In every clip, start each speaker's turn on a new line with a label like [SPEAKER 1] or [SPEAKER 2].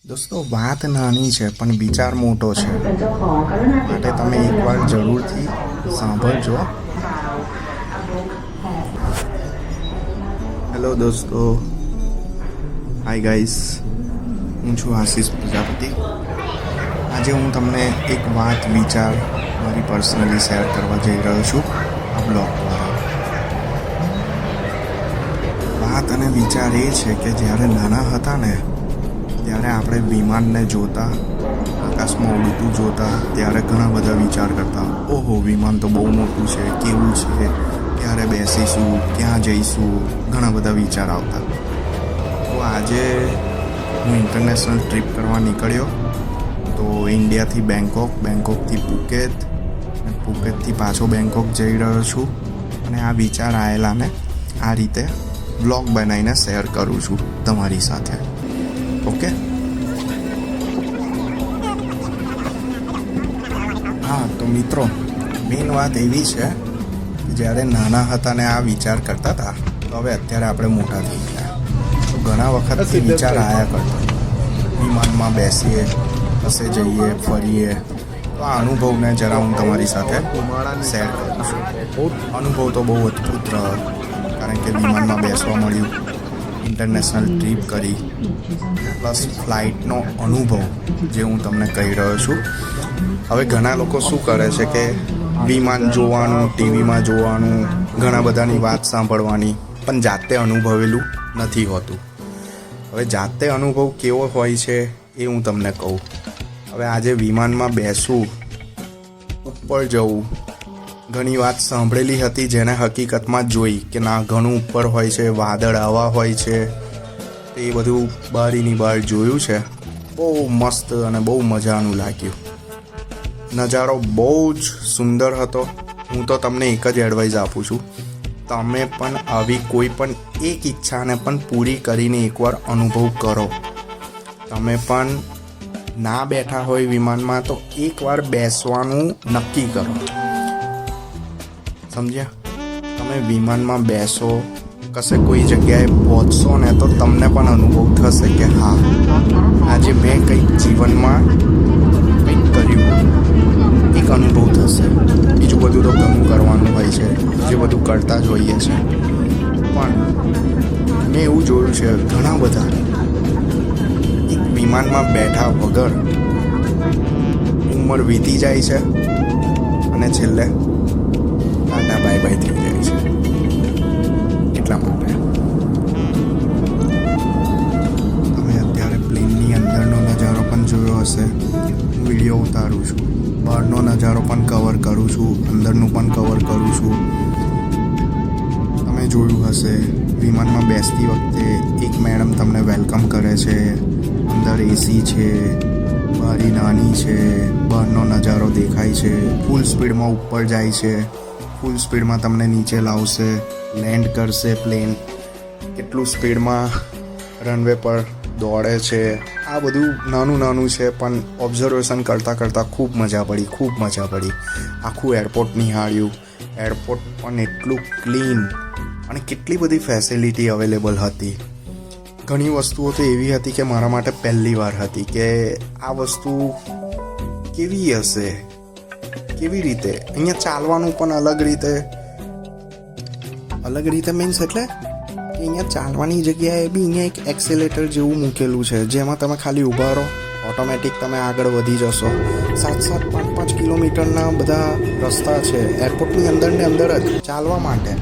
[SPEAKER 1] દોસ્તો વાત નાની છે પણ વિચાર મોટો છે,
[SPEAKER 2] เป็นเจ้าของกรุณาติด
[SPEAKER 1] માટે
[SPEAKER 2] ต่อ
[SPEAKER 1] તમે એકવાર જરૂરથી સાંભળજો. હેલો દોસ્તો, હાય ગાઈસ, હું છું આશીષ પ્રજાપતિ. આજે હું તમને એક વાત વિચાર મારી પર્સનલી શેર કરવા જઈ રહ્યો છું આ બ્લોગ દ્વારા. વાત અને વિચાર એ છે કે જ્યારે નાના હતા ને ત્યારે આપણે વિમાનને જોતા, આકાશમાં ઉડતું જોતા ત્યારે ઘણા બધા વિચાર કરતા. ઓહો, વિમાન તો બહુ મોટું છે, કેવું છે, ક્યારે બેસીશું, ક્યાં જઈશું, ઘણા બધા વિચાર આવતા. તો આજે હું ઇન્ટરનેશનલ ટ્રીપ કરવા નીકળ્યો. તો ઇન્ડિયાથી બેંકોક, બેંકોકથી પુકેત, અને પુકેતથી પાછો બેંકોક જઈ રહ્યો છું. અને આ વિચાર આવેલાને આ રીતે બ્લોગ બનાવીને શેર કરું છું તમારી સાથે. ઓકે, હા તો મિત્રો, મેઇન વાત એવી છે કે જ્યારે નાના હતા ને આ વિચાર કરતા હતા, તો હવે અત્યારે આપણે મોટા થઈ ગયા. તો ઘણા વખતથી વિચાર આવ્યા કરતો, વિમાનમાં બેસીએ, કશે જઈએ, ફરીએ. તો આ અનુભવને જરા હું તમારી સાથે શેર કરું છું. અનુભવ તો બહુ અદ્ભુત રહ્યો, કારણ કે વિમાનમાં બેસવા મળ્યું, ઇન્ટરનેશનલ ટ્રીપ કરી, પ્લસ ફ્લાઇટનો અનુભવ જે હું તમને કહી રહ્યો છું. હવે ઘણા લોકો શું કરે છે કે વિમાન જોવાનું, ટીવીમાં જોવાનું, ઘણા બધાની વાત સાંભળવાની, પણ જાતે અનુભવેલું નથી હોતું. હવે જાતે અનુભવ કેવો હોય છે એ હું તમને કહું. હવે આજે વિમાનમાં બેસવું, ઉપર જવું, ઘણી વાત સાંભળેલી હતી જેને હકીકતમાં જોઈ કે ના, ઘણું ઉપર હોય છે, વાદળ આવા હોય છે, એ બધું બારીની બહાર જોયું છે. બહુ મસ્ત અને બહુ મજાનું લાગ્યું. નજારો બહુ જ સુંદર હતો. હું તો તમને એક જ એડવાઇસ આપું છું, તમે પણ આવી કોઈ પણ એક ઈચ્છાને પણ પૂરી કરીને એકવાર અનુભવ કરો. તમે પણ ના બેઠા હોય વિમાનમાં તો એકવાર બેસવાનું નક્કી કરો. સમજ્યા? તમે વિમાનમાં બેસો, કશે કોઈ જગ્યાએ પહોંચશો ને તો તમને પણ અનુભવ થશે કે હા, આજે મેં કંઈક જીવનમાં કંઈક કર્યું, એક અનુભવ થશે. બીજું બધું તો ઘણું કરવાનું હોય છે, જે બધું કરતા જ હોઈએ છે. પણ મેં એવું જોયું છે, ઘણા બધા એક વિમાનમાં બેઠા વગર ઉંમર વીતી જાય છે અને છેલ્લે ટાટા બાય બાય થઈ જાય છે. એટલા માટે તમે અત્યારે પ્લેનની અંદરનો નજારો પણ જોયો હશે. હું વિડીયો ઉતારું છું, બહારનો નજારો પણ કવર કરું છું, અંદરનું પણ કવર કરું છું. તમે જોયું હશે, વિમાનમાં બેસતી વખતે એક મેડમ તમને વેલકમ કરે છે. અંદર એસી છે, બારી નાની છે, બહારનો નજારો દેખાય છે. ફૂલ સ્પીડમાં ઉપર જાય છે, ફૂલ સ્પીડમાં તમને નીચે લાવશે, લેન્ડ કરશે પ્લેન. કેટલું સ્પીડમાં રનવે પર દોડે છે. આ બધું નાનું નાનું છે, પણ ઓબ્ઝર્વેશન કરતાં કરતાં ખૂબ મજા પડી, ખૂબ મજા પડી. આખું એરપોર્ટ નિહાળ્યું. એરપોર્ટ પણ એટલું ક્લીન અને કેટલી બધી ફેસિલિટી અવેલેબલ હતી. ઘણી વસ્તુઓ તો એવી હતી કે મારા માટે પહેલી વાર હતી કે આ વસ્તુ કેવી હશે, કેવી રીતે. અહીંયા ચાલવાનું પણ અલગ રીતે મીન્સ એટલે કે અહીંયા ચાલવાની જગ્યાએ બી અહીંયા એક એક્સેલેટર જેવું મૂકેલું છે, જેમાં તમે ખાલી ઊભા રહો, ઓટોમેટિક તમે આગળ વધી જશો. 7-7, 5-5 કિલોમીટરના બધા રસ્તા છે એરપોર્ટની અંદર ને અંદર જ ચાલવા માટે,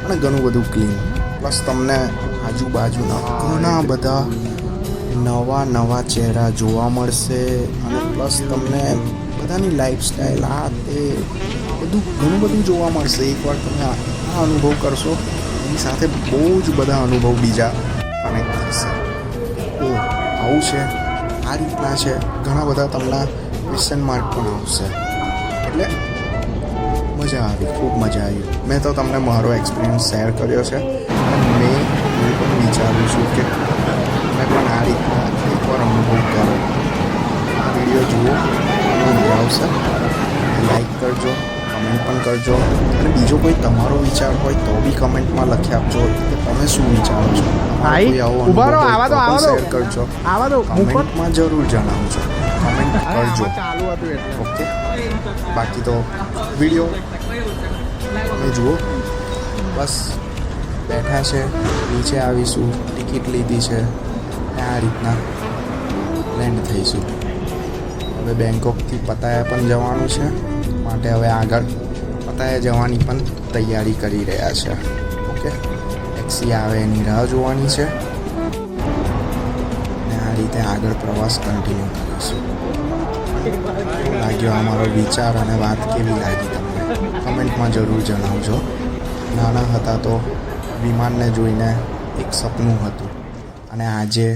[SPEAKER 1] અને ઘણું બધું ક્લીન. પ્લસ તમને આજુબાજુના ઘણા બધા નવા ચહેરા જોવા મળશે, અને પ્લસ તમને બધાની લાઈફસ્ટાઈલ, આ તે બધું ઘણું બધું જોવા મળશે. એકવાર તમે આ અનુભવ કરશો, એની સાથે બહુ જ બધા અનુભવ બીજા કનેક્ટ થશે. ઓ આવું છે, આ રીતના છે, ઘણા બધા તમને ક્વેશ્ચન માર્ક પણ આવશે. એટલે મજા આવી, ખૂબ મજા આવી. મેં તો તમને મારો એક્સપિરિયન્સ શેર કર્યો છે, અને મેં એવું પણ વિચારું છું કે તમે પણ આ રીતના એકવાર અનુભવ કરો. આ વિડીયો જુઓ, મજા આવશે. લાઈક કરજો, કમેન્ટ પણ કરજો, અને બીજું બીજો કોઈ તમારો વિચાર હોય તો બી કમેન્ટમાં લખી આપજો કે તમે શું વિચારો છો. તમારો કોઈ આવો અનુભવ હોય તો પણ શેર કરજો. કમેન્ટમાં જરૂર જણાવજો. કમેન્ટ કરજો. ઓકે, બાકી તો વિડીયો તમે જુઓ. બસ બેઠા છે, નીચે આવીશું, ટિકિટ લીધી છે, આ રીતના લેન્ડ થઈશું. હવે બેંકોકથી પતાયા પણ જવાનું છે, માટે હવે આગળ પતાયા જવાની પણ તૈયારી કરી રહ્યા છે. ઓકે, ટેક્સી આવે એની રાહ જોવાની છે અને આ રીતે આગળ પ્રવાસ કન્ટિન્યુ કરીશું. કેવો લાગ્યો અમારો વિચાર અને વાત કેવી લાગી તમને કમેન્ટમાં જરૂર જણાવજો. નાના હતા તો વિમાનને જોઈને એક સપનું હતું અને આજે